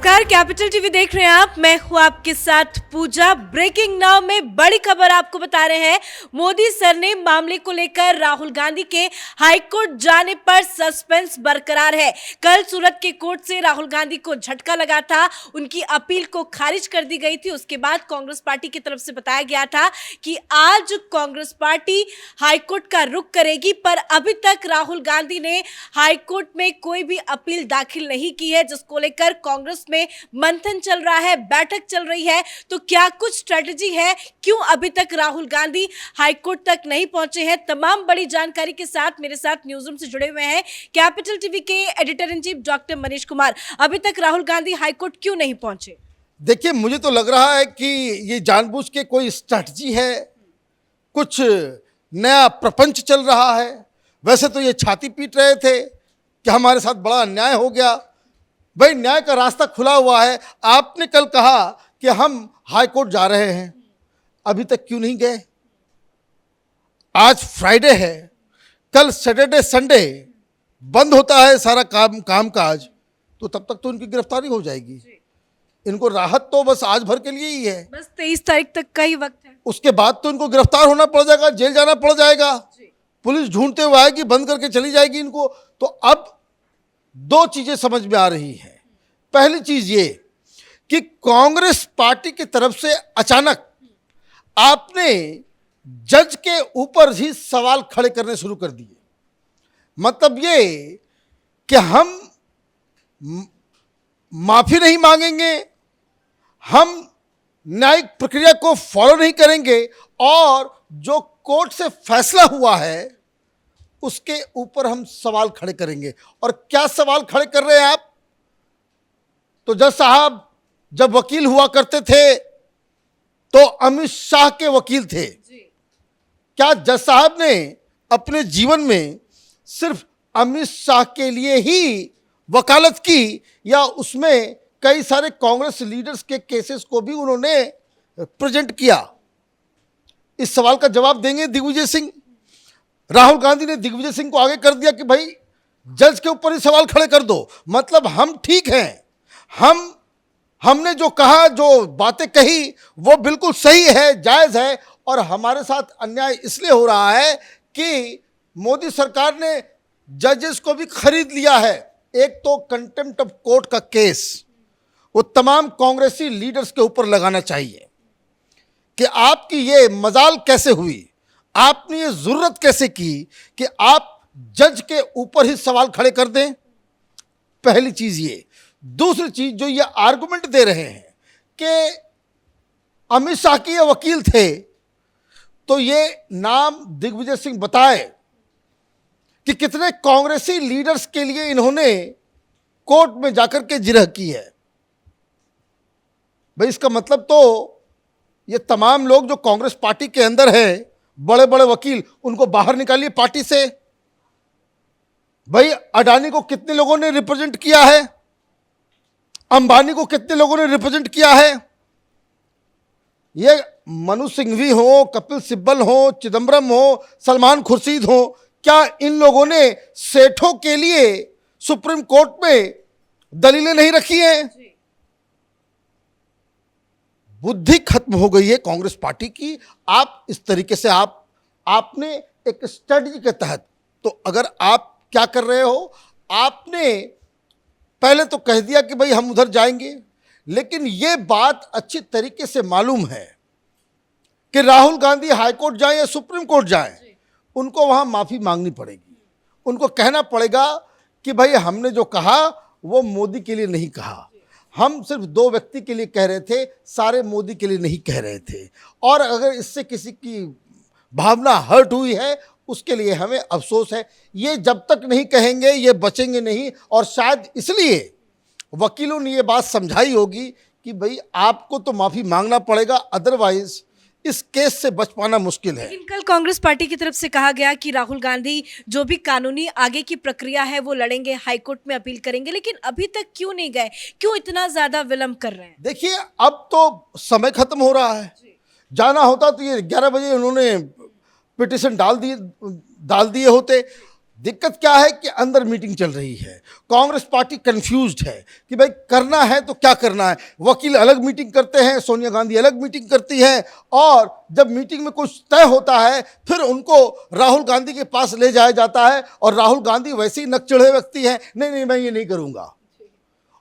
नमस्कार, capital TV देख रहे हैं आप। मैं हूं आपके साथ पूजा। ब्रेकिंग नाउ में बड़ी खबर आपको बता रहे हैं। मोदी सर ने मामले को लेकर राहुल गांधी के हाईकोर्ट जाने पर सस्पेंस बरकरार है। कल सूरत के कोर्ट से राहुल गांधी को झटका लगा था, उनकी अपील को खारिज कर दी गई थी। उसके बाद कांग्रेस पार्टी की तरफ से बताया गया था कि आज कांग्रेस पार्टी हाईकोर्ट का रुख करेगी, पर अभी तक राहुल गांधी ने हाईकोर्ट में कोई भी अपील दाखिल नहीं की है, जिसको लेकर कांग्रेस में मंथन चल रहा है, बैठक चल रही है। तो क्या कुछ स्ट्रेटजी है, क्यों अभी तक राहुल गांधी हाईकोर्ट तक नहीं पहुंचे हैं? तमाम बड़ी जानकारी के साथ मेरे साथ न्यूज रूम से जुड़े हुए हैं कैपिटल टीवी के editor in chief doctor Manish Kumar. अभी तक राहुल गांधी हाईकोर्ट क्यों नहीं पहुंचे? देखिए, मुझे तो लग रहा है कि ये जानबूझ के कोई स्ट्रेटजी है, कुछ नया प्रपंच चल रहा है। वैसे तो ये छाती पीट रहे थे कि हमारे साथ बड़ा अन्याय हो गया। भाई, न्याय का रास्ता खुला हुआ है। आपने कल कहा कि हम हाई कोर्ट जा रहे हैं, अभी तक क्यों नहीं गए? आज फ्राइडे है, कल सैटरडे संडे बंद होता है सारा कामकाज, तो तब तक तो इनकी गिरफ्तारी हो जाएगी। इनको राहत तो बस आज भर के लिए ही है, बस 23 तारीख तक का ही वक्त है। उसके बाद तो इनको गिरफ्तार होना पड़ जाएगा, जेल जाना पड़ जाएगा, पुलिस ढूंढते हुए आएगी, बंद करके चली जाएगी इनको। तो अब दो चीजें समझ में आ रही हैं। पहली चीज ये कि कांग्रेस पार्टी की तरफ से अचानक आपने जज के ऊपर ही सवाल खड़े करने शुरू कर दिए। मतलब ये कि हम माफी नहीं मांगेंगे, हम न्यायिक प्रक्रिया को फॉलो नहीं करेंगे, और जो कोर्ट से फैसला हुआ है उसके ऊपर हम सवाल खड़े करेंगे। और क्या सवाल खड़े कर रहे हैं आप? तो जज साहब जब वकील हुआ करते थे तो अमित शाह के वकील थे। क्या जज साहब ने अपने जीवन में सिर्फ अमित शाह के लिए ही वकालत की, या उसमें कई सारे कांग्रेस लीडर्स के केसेस को भी उन्होंने प्रेजेंट किया? इस सवाल का जवाब देंगे दिग्विजय सिंह। राहुल गांधी ने दिग्विजय सिंह को आगे कर दिया कि भाई जज के ऊपर ही सवाल खड़े कर दो। मतलब हम ठीक हैं, हमने जो कहा, जो बातें कही, वो बिल्कुल सही है, जायज है, और हमारे साथ अन्याय इसलिए हो रहा है कि मोदी सरकार ने जजेस को भी खरीद लिया है। एक तो कंटेम्प्ट ऑफ कोर्ट का केस वो तमाम कांग्रेसी लीडर्स के ऊपर लगाना चाहिए कि आपकी ये मजाल कैसे हुई, आपने ये जरूरत कैसे की कि आप जज के ऊपर ही सवाल खड़े कर दें। पहली चीज ये। दूसरी चीज, जो ये आर्गुमेंट दे रहे हैं कि अमित शाह के ये वकील थे, तो ये नाम दिग्विजय सिंह बताए कि कितने कांग्रेसी लीडर्स के लिए इन्होंने कोर्ट में जाकर के जिरह की है। भाई, इसका मतलब तो ये तमाम लोग जो कांग्रेस पार्टी के अंदर हैं, बड़े बड़े वकील, उनको बाहर निकालिए पार्टी से। भाई, अडानी को कितने लोगों ने रिप्रेजेंट किया है, अंबानी को कितने लोगों ने रिप्रेजेंट किया है। ये मनु सिंघवी हो, कपिल सिब्बल हो, चिदम्बरम हो, सलमान खुर्शीद हो, क्या इन लोगों ने सेठों के लिए सुप्रीम कोर्ट में दलीलें नहीं रखी हैं? बुद्धि खत्म हो गई है कांग्रेस पार्टी की। आप इस तरीके से आपने एक स्ट्रेटजी के तहत, तो अगर आप क्या कर रहे हो, आपने पहले तो कह दिया कि भाई हम उधर जाएंगे, लेकिन यह बात अच्छी तरीके से मालूम है कि राहुल गांधी हाईकोर्ट जाए या सुप्रीम कोर्ट जाए, उनको वहां माफी मांगनी पड़ेगी। उनको कहना पड़ेगा कि भाई हमने जो कहा वो मोदी के लिए नहीं कहा, हम सिर्फ दो व्यक्ति के लिए कह रहे थे, सारे मोदी के लिए नहीं कह रहे थे। और अगर इससे किसी की भावना हर्ट हुई है, उसके लिए हमें अफसोस है। ये जब तक नहीं कहेंगे ये बचेंगे नहीं। और शायद इसलिए वकीलों ने ये बात समझाई होगी कि भाई आपको तो माफी मांगना पड़ेगा, अदरवाइज इस केस से बच पाना मुश्किल है। लेकिन कल कांग्रेस पार्टी की तरफ से कहा गया कि राहुल गांधी जो भी कानूनी आगे की प्रक्रिया है वो लड़ेंगे, हाईकोर्ट में अपील करेंगे, लेकिन अभी तक क्यों नहीं गए? क्यों इतना ज्यादा विलंब कर रहे हैं? देखिए, अब तो समय खत्म हो रहा है। जाना होता तो ये 11 बजे उन्होंने पिटीशन डाल दिए होते। दिक्कत क्या है कि अंदर मीटिंग चल रही है, कांग्रेस पार्टी कंफ्यूज्ड है कि भाई करना है तो क्या करना है। वकील अलग मीटिंग करते हैं, सोनिया गांधी अलग मीटिंग करती हैं, और जब मीटिंग में कुछ तय होता है फिर उनको राहुल गांधी के पास ले जाया जाता है, और राहुल गांधी वैसे ही नकचढ़े व्यक्ति हैं, नहीं नहीं मैं ये नहीं करूँगा,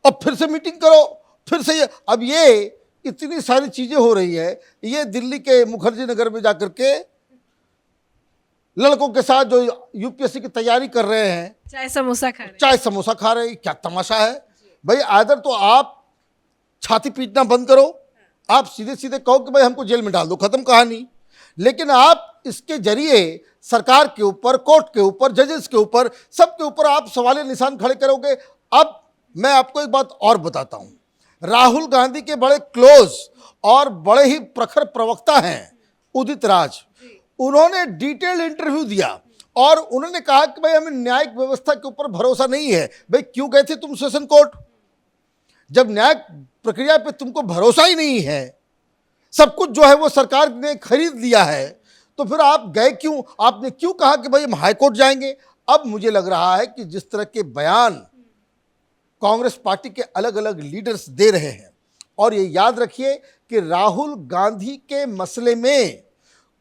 और फिर से मीटिंग करो, फिर से अब ये इतनी सारी चीज़ें हो रही है। ये दिल्ली के मुखर्जी नगर में जाकर के लड़कों के साथ जो यूपीएससी की तैयारी कर रहे हैं, चाय समोसा खा रहे हैं। चाय समोसा खा रहे हैं, क्या तमाशा है भाई। आदर तो आप छाती पीटना बंद करो, आप सीधे सीधे कहो कि भाई हमको जेल में डाल दो, खत्म कहानी। लेकिन आप इसके जरिए सरकार के ऊपर, कोर्ट के ऊपर, जजेस के ऊपर, सबके ऊपर आप सवाल निशान खड़े करोगे। अब मैं आपको एक बात और बताता हूं, राहुल गांधी के बड़े क्लोज और बड़े ही प्रखर प्रवक्ता हैं उदित राज, उन्होंने डिटेल इंटरव्यू दिया और उन्होंने कहा कि भाई हमें न्यायिक व्यवस्था के ऊपर भरोसा नहीं है। भाई क्यों गए थे तुम सेशन कोर्ट? जब न्यायिक प्रक्रिया पे तुमको भरोसा ही नहीं है, सब कुछ जो है वो सरकार ने खरीद लिया है, तो फिर आप गए क्यों? आपने क्यों कहा कि भाई हम हाई कोर्ट जाएंगे? अब मुझे लग रहा है कि जिस तरह के बयान कांग्रेस पार्टी के अलग अलग लीडर्स दे रहे हैं, और ये याद रखिए कि राहुल गांधी के मसले में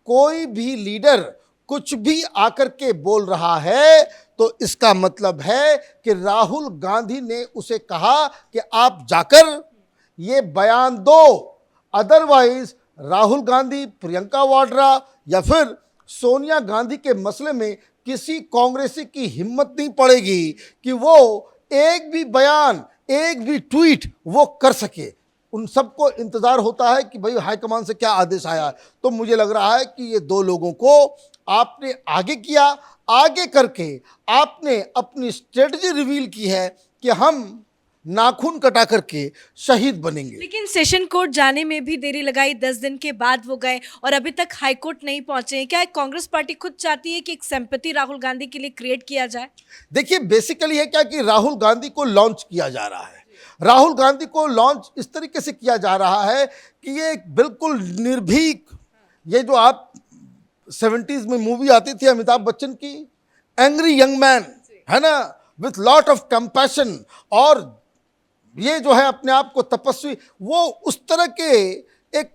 कोई भी लीडर कुछ भी आकर के बोल रहा है तो इसका मतलब है कि राहुल गांधी ने उसे कहा कि आप जाकर ये बयान दो, अदरवाइज राहुल गांधी, प्रियंका वाड्रा या फिर सोनिया गांधी के मसले में किसी कांग्रेसी की हिम्मत नहीं पड़ेगी कि वो एक भी बयान, एक भी ट्वीट वो कर सके। उन सबको इंतजार होता है कि भाई हाईकमान से क्या आदेश आया है। तो मुझे लग रहा है कि ये दो लोगों को आपने आगे किया, आगे करके आपने अपनी स्ट्रेटजी रिवील की है कि हम नाखून कटा करके शहीद बनेंगे। लेकिन सेशन कोर्ट जाने में भी देरी लगाई, 10 दिन के बाद वो गए और अभी तक हाई कोर्ट नहीं पहुंचे हैं। क्या कांग्रेस पार्टी खुद चाहती है कि एक सिंपैथी राहुल गांधी के लिए क्रिएट किया जाए? देखिए बेसिकली है क्या कि राहुल गांधी को लॉन्च किया जा रहा है। राहुल गांधी को लॉन्च इस तरीके से किया जा रहा है कि ये बिल्कुल निर्भीक, ये जो आप 70s में मूवी आती थी अमिताभ बच्चन की, एंग्री यंग मैन, है ना, विथ लॉट ऑफ कंपैशन, और ये जो है अपने आप को तपस्वी, वो उस तरह के एक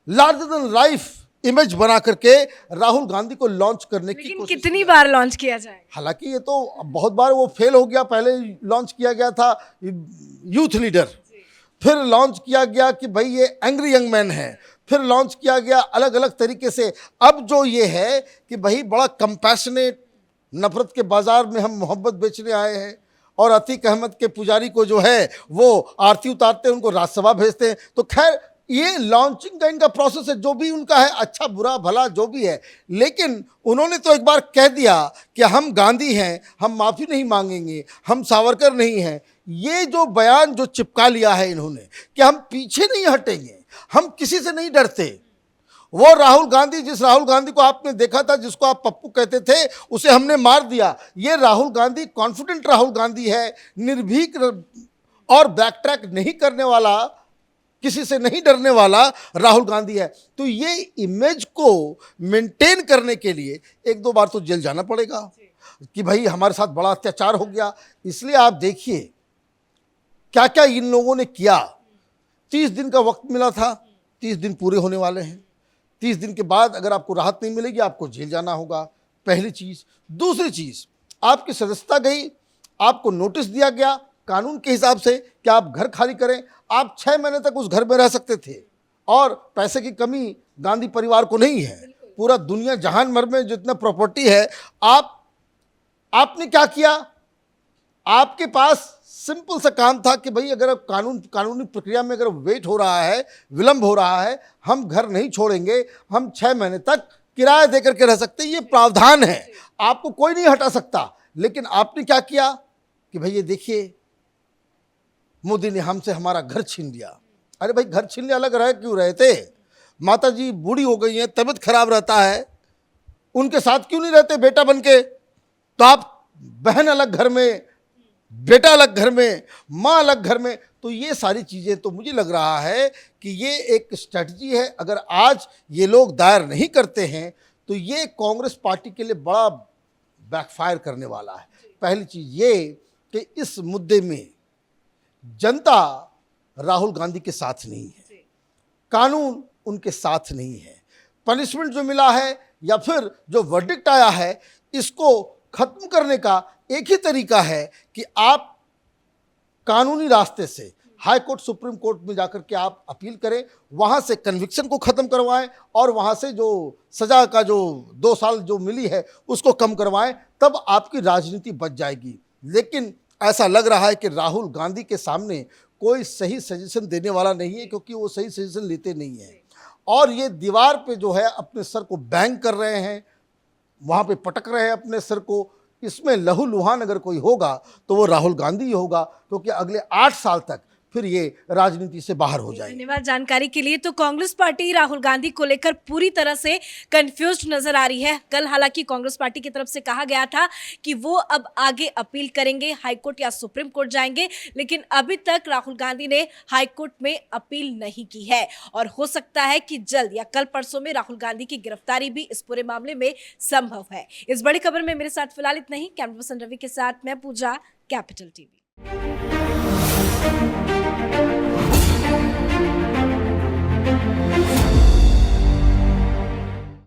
लार्जर देन लाइफ इमेज बना करके राहुल गांधी को लॉन्च करने की लेकिन कोशिश। कितनी बार लॉन्च किया जाए? हालांकि ये तो बहुत बार वो फेल हो गया। पहले लॉन्च किया गया था यूथ लीडर, फिर लॉन्च किया गया कि भाई ये एंग्री यंग मैन है, फिर लॉन्च किया गया अलग अलग तरीके से। अब जो ये है कि भाई बड़ा कंपैशनेट, नफरत के बाजार में हम मोहब्बत बेचने आए हैं, और अतीक अहमद के पुजारी को जो है वो आरती उतारते हैं, उनको राज्यसभा भेजते हैं। तो खैर ये लॉन्चिंग का इनका प्रोसेस है, जो भी उनका है, अच्छा बुरा भला जो भी है। लेकिन उन्होंने तो एक बार कह दिया कि हम गांधी हैं, हम माफ़ी नहीं मांगेंगे, हम सावरकर नहीं हैं। ये जो बयान जो चिपका लिया है इन्होंने कि हम पीछे नहीं हटेंगे, हम किसी से नहीं डरते, वो राहुल गांधी, जिस राहुल गांधी को आपने देखा था, जिसको आप पप्पू कहते थे, उसे हमने मार दिया। ये राहुल गांधी कॉन्फिडेंट राहुल गांधी है, निर्भीक और बैक ट्रैक नहीं करने वाला, किसी से नहीं डरने वाला राहुल गांधी है। तो ये इमेज को मेंटेन करने के लिए एक दो बार तो जेल जाना पड़ेगा कि भाई हमारे साथ बड़ा अत्याचार हो गया। इसलिए आप देखिए क्या क्या इन लोगों ने किया। 30 दिन का वक्त मिला था, 30 दिन पूरे होने वाले हैं। 30 दिन के बाद अगर आपको राहत नहीं मिलेगी, आपको जेल जाना होगा, पहली चीज़। दूसरी चीज़, आपकी सदस्यता गई, आपको नोटिस दिया गया कानून के हिसाब से कि आप घर खाली करें। आप 6 महीने तक उस घर में रह सकते थे, और पैसे की कमी गांधी परिवार को नहीं है। पूरा दुनिया जहान भर में जितना प्रॉपर्टी है, आपने क्या किया? आपके पास सिंपल सा काम था कि भाई अगर कानूनी प्रक्रिया में अगर वेट हो रहा है, विलंब हो रहा है, हम घर नहीं छोड़ेंगे, हम 6 महीने तक किराया देकर के रह सकते हैं। ये प्रावधान है, आपको कोई नहीं हटा सकता। लेकिन आपने क्या किया कि भाई ये देखिए, मोदी ने हमसे हमारा घर छीन लिया। अरे भाई घर छीन लिया, अलग रह क्यों रहे थे? माता जी बूढ़ी हो गई हैं, तबीयत खराब रहता है, उनके साथ क्यों नहीं रहते बेटा बन के? तो आप बहन अलग घर में, बेटा अलग घर में, माँ अलग घर में। तो ये सारी चीज़ें, तो मुझे लग रहा है कि ये एक स्ट्रेटजी है। अगर आज ये लोग दायर नहीं करते हैं तो ये कांग्रेस पार्टी के लिए बड़ा बैकफायर करने वाला है। पहली चीज ये कि इस मुद्दे में जनता राहुल गांधी के साथ नहीं है, कानून उनके साथ नहीं है। पनिशमेंट जो मिला है या फिर जो वर्डिक्ट आया है, इसको खत्म करने का एक ही तरीका है कि आप कानूनी रास्ते से हाई कोर्ट, सुप्रीम कोर्ट में जाकर के आप अपील करें, वहां से कन्विक्शन को खत्म करवाएं और वहां से जो सजा का जो 2 साल जो मिली है उसको कम करवाएं, तब आपकी राजनीति बच जाएगी। लेकिन ऐसा लग रहा है कि राहुल गांधी के सामने कोई सही सजेशन देने वाला नहीं है, क्योंकि वो सही सजेशन लेते नहीं हैं और ये दीवार पे जो है अपने सर को बैंग कर रहे हैं, वहाँ पे पटक रहे हैं अपने सर को। इसमें लहूलुहान अगर कोई होगा तो वो राहुल गांधी ही होगा, क्योंकि अगले 8 साल तक फिर ये राजनीति से बाहर हो जाएंगे। धन्यवाद जानकारी के लिए। तो कांग्रेस पार्टी राहुल गांधी को लेकर पूरी तरह से कंफ्यूज्ड नजर आ रही है। कल हालांकि कांग्रेस पार्टी की तरफ से कहा गया था कि वो अब आगे अपील करेंगे, हाई कोर्ट या सुप्रीम कोर्ट जाएंगे, लेकिन अभी तक राहुल गांधी ने हाई कोर्ट में अपील नहीं की है और हो सकता है कि जल्द या कल परसों में राहुल गांधी की गिरफ्तारी भी इस पूरे मामले में संभव है। इस बड़ी खबर में मेरे साथ फिलहाल इतना ही। कैमरा पर्सन रवि के साथ मैं पूजा, कैपिटल टीवी।